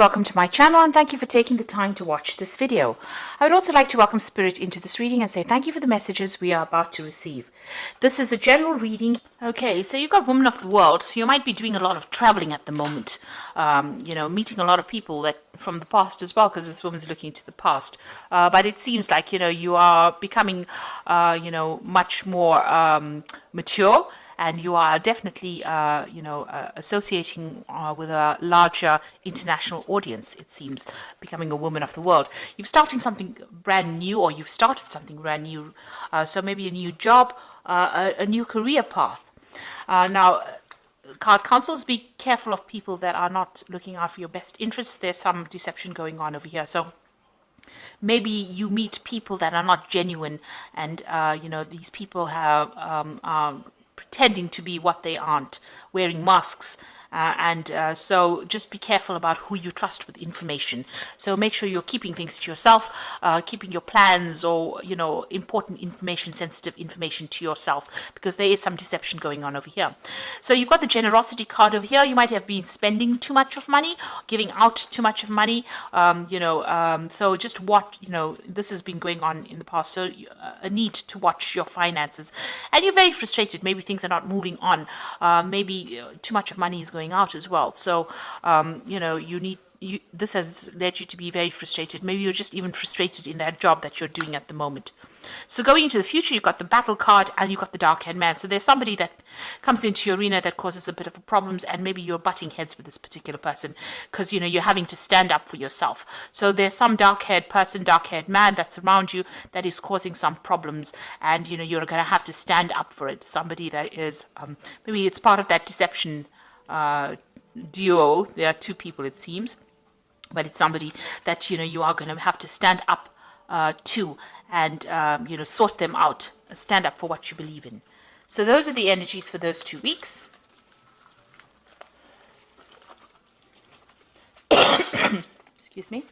Welcome to my channel and thank you for taking the time to watch this video. I would also like to welcome Spirit into this reading and say thank you for the messages we are about to receive. This is a general reading. Okay, so you've got Woman of the World. You might be doing a lot of traveling at the moment, meeting a lot of people that from the past as well, because this woman's looking to the past. But it seems like, you are becoming, much more mature. And you are definitely, associating with a larger international audience, it seems, becoming a woman of the world. You've starting something brand new, or you've started something brand new. So maybe a new job, a new career path. Now, card counsels, be careful of people that are not looking out for your best interests. There's some deception going on over here. So maybe you meet people that are not genuine, and, these people are pretending to be what they aren't, wearing masks. So just be careful about who you trust with information. So make sure you're keeping things to yourself, keeping your plans or, important information, sensitive information to yourself, because there is some deception going on over here. So you've got the generosity card over here. You might have been spending too much of money, giving out too much of money, so just what, this has been going on in the past. So a need to watch your finances, and you're very frustrated. Maybe things are not moving on. Maybe too much of money is going out as well. So, this has led you to be very frustrated. Maybe you're just even frustrated in that job that you're doing at the moment. So going into the future, you've got the battle card and you've got the dark-haired man. So there's somebody that comes into your arena that causes a bit of problems, and maybe you're butting heads with this particular person because, you're having to stand up for yourself. So there's some dark-haired person, dark-haired man that's around you that is causing some problems, and, you're going to have to stand up for it. Somebody that is, maybe it's part of that deception duo. There are two people, it seems, but it's somebody that you are going to have to stand up to, and sort them out, stand up for what you believe in. So those are the energies for those 2 weeks. Excuse me.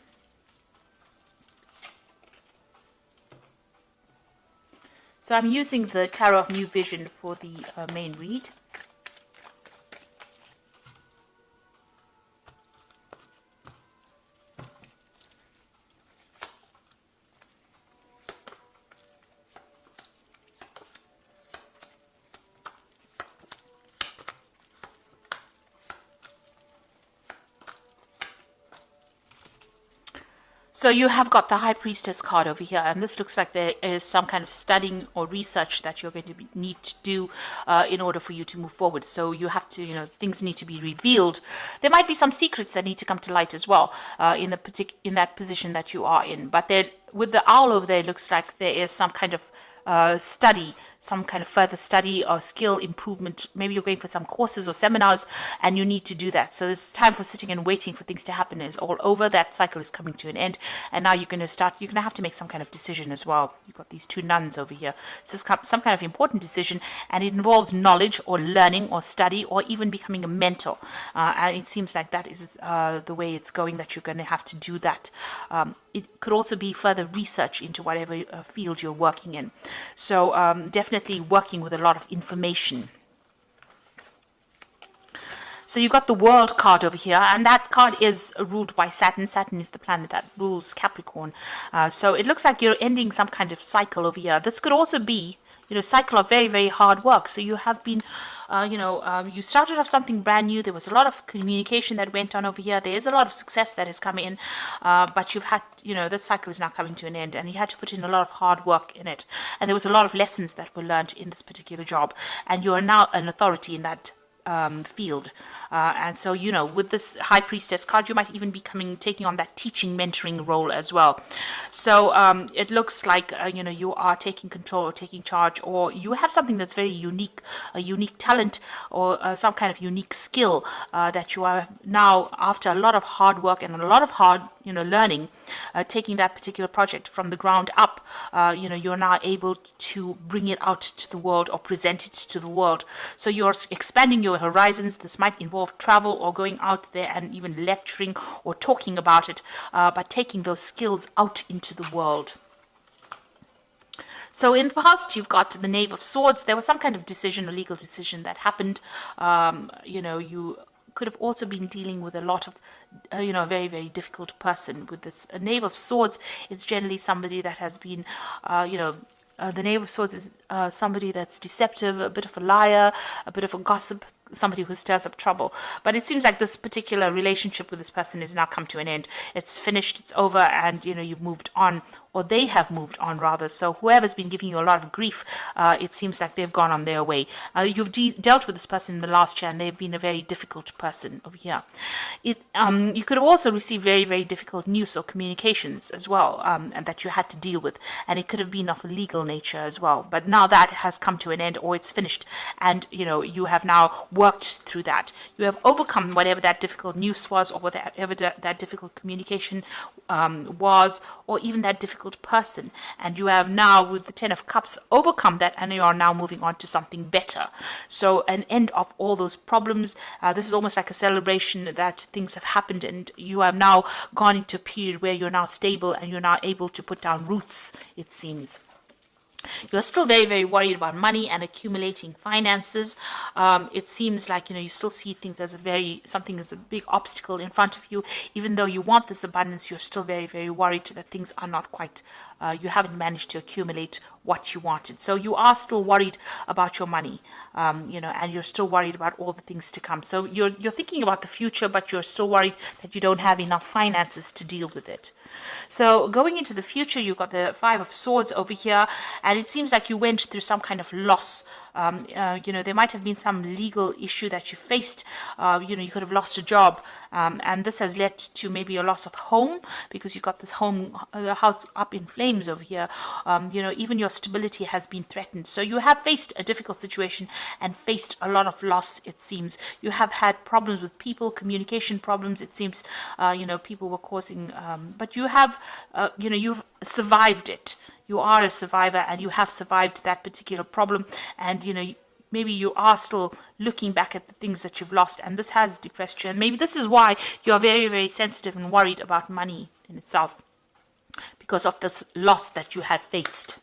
So I'm using the Tarot of New Vision for the main read. So you have got the High Priestess card over here, and this looks like there is some kind of studying or research that you're going to need to do in order for you to move forward. So you have to, things need to be revealed. There might be some secrets that need to come to light as well in that position that you are in. But with the owl over there, it looks like there is some kind of study, some kind of further study or skill improvement. Maybe you're going for some courses or seminars and you need to do that. So this time for sitting and waiting for things to happen is all over. That cycle is coming to an end, and now you're going to have to make some kind of decision as well. You've got these two nuns over here. So it's some kind of important decision, and it involves knowledge or learning or study or even becoming a mentor. And it seems like that is the way it's going, that you're going to have to do that. It could also be further research into whatever field you're working in. So definitely working with a lot of information. So you've got the World card over here, and that card is ruled by Saturn. Saturn is the planet that rules Capricorn. So it looks like you're ending some kind of cycle over here. This could also be, cycle of very, very hard work. So you have been, you started off something brand new. There was a lot of communication that went on over here. There is a lot of success that has come in, but you've had, this cycle is now coming to an end, and you had to put in a lot of hard work in it. And there was a lot of lessons that were learned in this particular job, and you are now an authority in that field. And so, with this High Priestess card, you might even be taking on that teaching, mentoring role as well. So it looks like, you are taking control or taking charge, or you have something that's very unique, a unique talent or some kind of unique skill that you are now, after a lot of hard work and a lot of hard, learning, taking that particular project from the ground up, you're now able to bring it out to the world or present it to the world. So you're expanding your horizons. This might involve travel or going out there and even lecturing or talking about it, but taking those skills out into the world. So in the past, you've got the Knave of Swords. There was some kind of decision, a legal decision that happened. You could have also been dealing with a lot of, a very, very difficult person. With this Knave of Swords, it's generally somebody that has been, the Knave of Swords is somebody that's deceptive, a bit of a liar, a bit of a gossip, somebody who stirs up trouble. But it seems like this particular relationship with this person has now come to an end. It's finished, it's over, and you've moved on, or they have moved on rather. So whoever's been giving you a lot of grief, it seems like they've gone on their way. You've dealt with this person in the last year, and they've been a very difficult person over here. You could have also received very, very difficult news or communications as well, and that you had to deal with, and it could have been of a legal nature as well. But now that has come to an end, or it's finished, and you have now worked through that. You have overcome whatever that difficult news was, or whatever that difficult communication was, or even that difficult person. And you have now, with the Ten of Cups, overcome that, and you are now moving on to something better. So an end of all those problems. This is almost like a celebration that things have happened, and you have now gone into a period where you're now stable and you're now able to put down roots, it seems. You're still very, very worried about money and accumulating finances. It seems like, you still see things as something as a big obstacle in front of you. Even though you want this abundance, you're still very, very worried that things are not quite, you haven't managed to accumulate what you wanted. So you are still worried about your money, and you're still worried about all the things to come. So you're thinking about the future, but you're still worried that you don't have enough finances to deal with it. So going into the future, you've got the Five of Swords over here, and it seems like you went through some kind of loss. There might have been some legal issue that you faced. You could have lost a job, and this has led to maybe a loss of home, because you've got this house up in flames over here. Even your stability has been threatened. So you have faced a difficult situation and faced a lot of loss, it seems. You have had problems with people, communication problems, it seems. People were causing, but you have, you've survived it. You are a survivor, and you have survived that particular problem. And, maybe you are still looking back at the things that you've lost, and this has depressed you. And maybe this is why you're very, very sensitive and worried about money in itself, because of this loss that you have faced.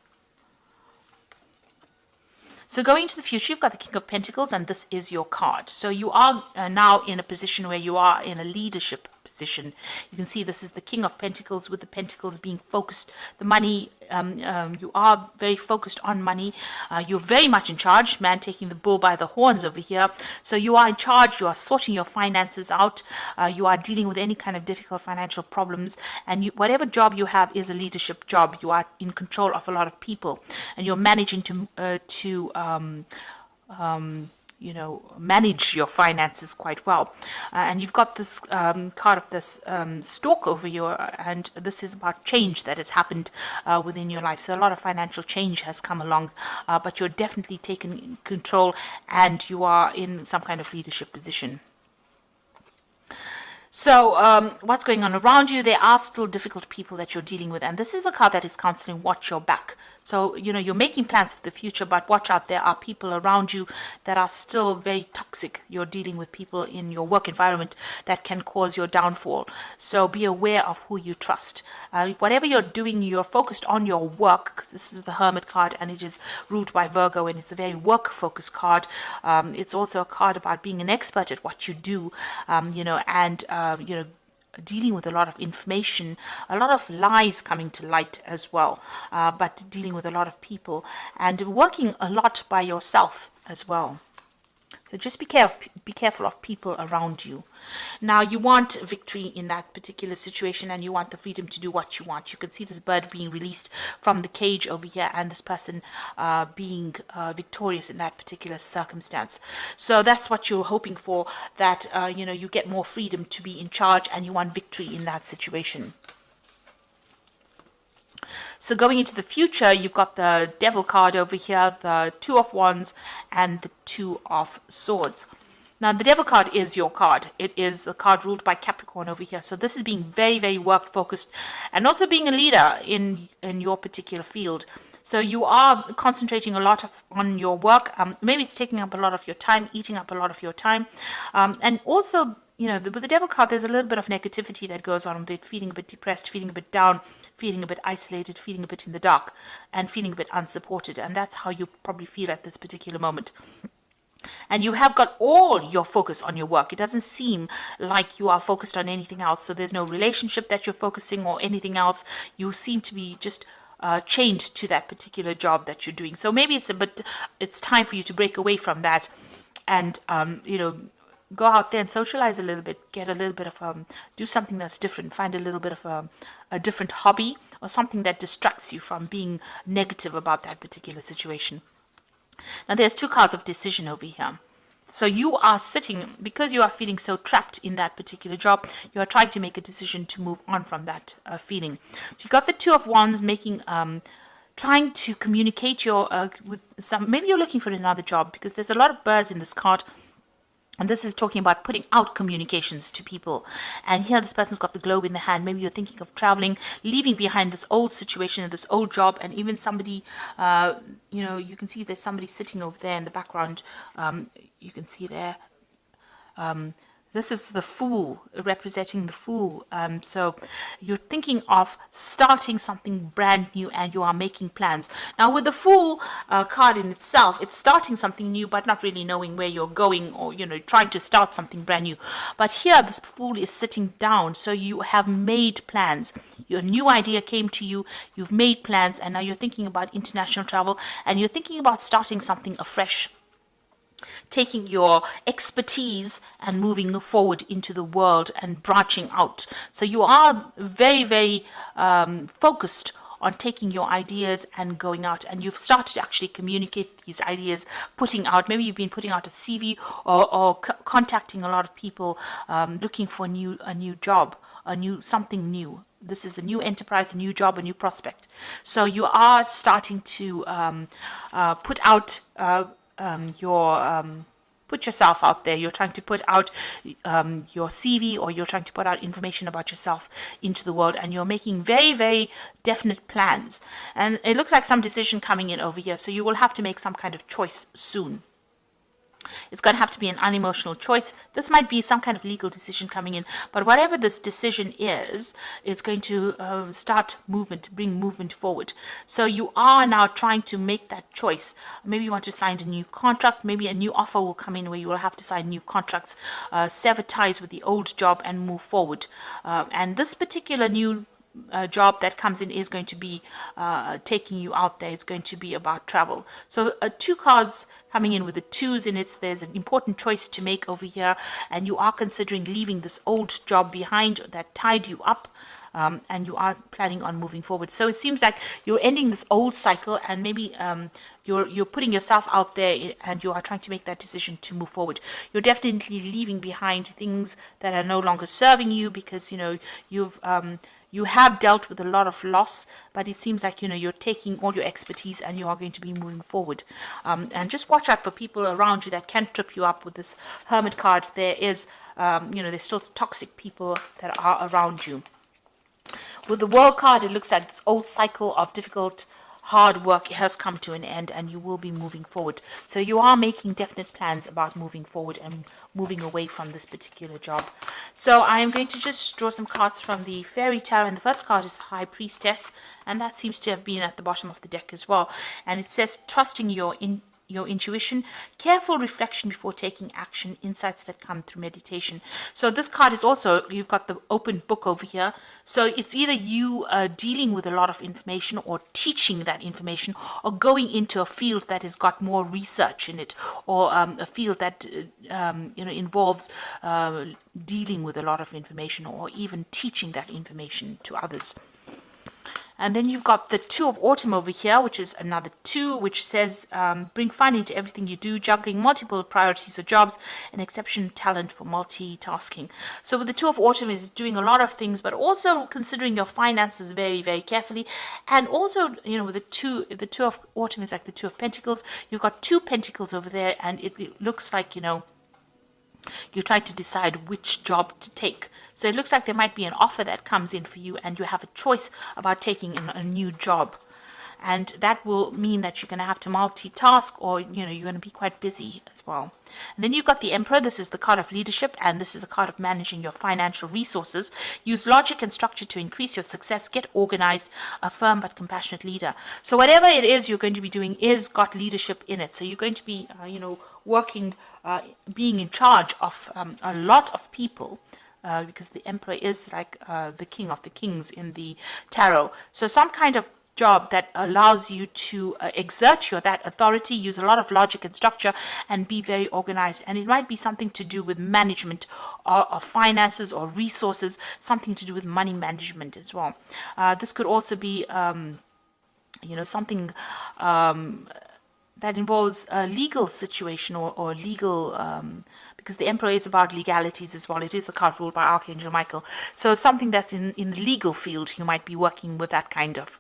So going into the future, you've got the King of Pentacles, and this is your card. So you are now in a position where you are in a leadership position. You can see this is the King of Pentacles, with the pentacles being focused. The money, you are very focused on money. You're very much in charge, man taking the bull by the horns over here. So you are in charge, you are sorting your finances out, you are dealing with any kind of difficult financial problems, and whatever job you have is a leadership job. You are in control of a lot of people, and you're managing to manage your finances quite well. And you've got this card of this stork over you, and this is about change that has happened within your life. So a lot of financial change has come along, but you're definitely taking control, and you are in some kind of leadership position. So what's going on around you? There are still difficult people that you're dealing with, and this is a card that is counseling watch your back. So, you're making plans for the future, but watch out. There are people around you that are still very toxic. You're dealing with people in your work environment that can cause your downfall. So be aware of who you trust. Whatever you're doing, you're focused on your work, because this is the Hermit card, and it is ruled by Virgo, and it's a very work-focused card. It's also a card about being an expert at what you do, dealing with a lot of information, a lot of lies coming to light as well, but dealing with a lot of people, and working a lot by yourself as well. So just be careful of people around you. Now, you want victory in that particular situation, and you want the freedom to do what you want. You can see this bird being released from the cage over here, and this person being victorious in that particular circumstance. So that's what you're hoping for, that you get more freedom to be in charge, and you want victory in that situation. So going into the future, you've got the Devil card over here, the Two of Wands, and the Two of Swords. Now, the Devil card is your card. It is the card ruled by Capricorn over here. So this is being very, very work-focused, and also being a leader in your particular field. So you are concentrating a lot on your work. Maybe it's taking up a lot of your time, eating up a lot of your time. And also, with the Devil card, there's a little bit of negativity that goes on with it, feeling a bit depressed, feeling a bit down, feeling a bit isolated, feeling a bit in the dark, and feeling a bit unsupported. And that's how you probably feel at this particular moment. and you have got all your focus on your work. It doesn't seem like you are focused on anything else. So there's no relationship that you're focusing or anything else. You seem to be just chained to that particular job that you're doing. So maybe it's time for you to break away from that, and go out there and socialize a little bit, get a little bit of do something that's different, find a little bit of a different hobby or something that distracts you from being negative about that particular situation. Now there's two cards of decision over here. So you are sitting, because you are feeling so trapped in that particular job, you are trying to make a decision to move on from that feeling. So you got the Two of Wands making, trying to communicate with some, maybe you're looking for another job, because there's a lot of birds in this card. And this is talking about putting out communications to people. And here this person's got the globe in the hand. Maybe you're thinking of traveling, leaving behind this old situation, this old job, and even somebody, you can see there's somebody sitting over there in the background. You can see there. This is the Fool, representing the Fool. So you're thinking of starting something brand new and you are making plans. Now with the Fool card in itself, it's starting something new but not really knowing where you're going, or, trying to start something brand new. But here this Fool is sitting down. So you have made plans. Your new idea came to you. You've made plans, and now you're thinking about international travel, and you're thinking about starting something afresh, taking your expertise and moving forward into the world and branching out. So you are very, very focused on taking your ideas and going out, and you've started to actually communicate these ideas, putting out, maybe you've been putting out a CV or contacting a lot of people, looking for a new job, something new. This is a new enterprise, a new job, a new prospect. So you are starting to put out put yourself out there. You're trying to put out your CV, or you're trying to put out information about yourself into the world, and you're making very, very definite plans. And it looks like some decision coming in over here, so you will have to make some kind of choice soon. It's going to have to be an unemotional choice. This might be some kind of legal decision coming in, but whatever this decision is, it's going to start movement, bring movement forward. So you are now trying to make that choice. Maybe you want to sign a new contract. Maybe a new offer will come in where you will have to sign new contracts, sever ties with the old job and move forward. And this particular new job that comes in is going to be taking you out there. It's going to be about travel. So two cards coming in with the twos in it. So there's an important choice to make over here, and you are considering leaving this old job behind that tied you up, and you are planning on moving forward. So it seems like you're ending this old cycle, and maybe you're putting yourself out there, and you are trying to make that decision to move forward. You're definitely leaving behind things that are no longer serving you, because you have dealt with a lot of loss, but it seems like you're taking all your expertise and you are going to be moving forward. And just watch out for people around you that can trip you up with this Hermit card. There is there's still toxic people that are around you. With the World card, it looks like this old cycle of difficult, hard work has come to an end, and you will be moving forward. So you are making definite plans about moving forward and moving away from this particular job. So I am going to just draw some cards from the Fairy Tarot, and the first card is High Priestess, and that seems to have been at the bottom of the deck as well. And it says, trusting your intuition, careful reflection before taking action, insights that come through meditation. So this card is also, you've got the open book over here. So it's either you dealing with a lot of information, or teaching that information, or going into a field that has got more research in it, or a field that involves dealing with a lot of information, or even teaching that information to others. And then you've got the Two of Autumn over here, which is another two, which says, bring fun into everything you do, juggling multiple priorities or jobs, and exceptional talent for multitasking. So with the Two of Autumn is doing a lot of things, but also considering your finances very, very carefully. And also, with the Two of Autumn is like the Two of Pentacles. You've got two pentacles over there, and it looks like, you try to decide which job to take. So it looks like there might be an offer that comes in for you, and you have a choice about taking a new job. and that will mean that you're going to have to multitask, or you're going to be quite busy as well. And then you've got the Emperor. This is the card of leadership, and this is the card of managing your financial resources. Use logic and structure to increase your success. Get organized. A firm but compassionate leader. So whatever it is you're going to be doing is got leadership in it. So you're going to be working, being in charge of a lot of people, because the Emperor is like the king of the kings in the tarot. So some kind of job that allows you to exert that authority, use a lot of logic and structure, and be very organized. And it might be something to do with management of finances or resources, something to do with money management as well. This could also be something that involves a legal situation, or legal, because the Emperor is about legalities as well. It is a card ruled by Archangel Michael. So something that's in the legal field, you might be working with that kind of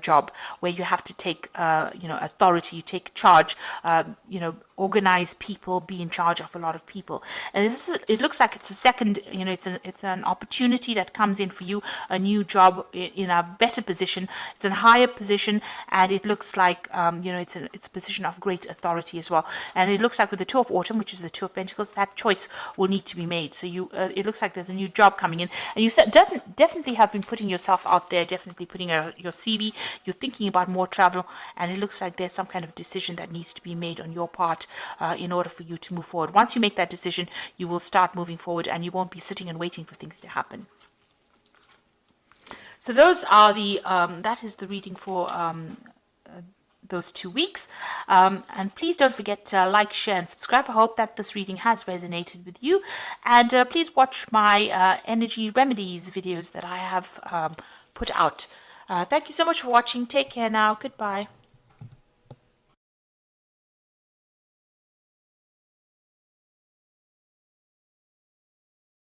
job, where you have to take, authority, you take charge, organize people, be in charge of a lot of people. And it looks like it's a second, it's an opportunity that comes in for you, a new job in a better position. It's a higher position, and it looks like, it's a position of great authority as well. And it looks like with the Two of Autumn, which is the Two of Pentacles, that choice will need to be made. So it looks like there's a new job coming in, and you definitely have been putting yourself out there, definitely putting your CV. You're thinking about more travel, and it looks like there's some kind of decision that needs to be made on your part in order for you to move forward. Once you make that decision, you will start moving forward, and you won't be sitting and waiting for things to happen. So those are that is the reading for those 2 weeks. And please don't forget to like, share, and subscribe. I hope that this reading has resonated with you. And please watch my energy remedies videos that I have put out. Thank you so much for watching. Take care now. Goodbye.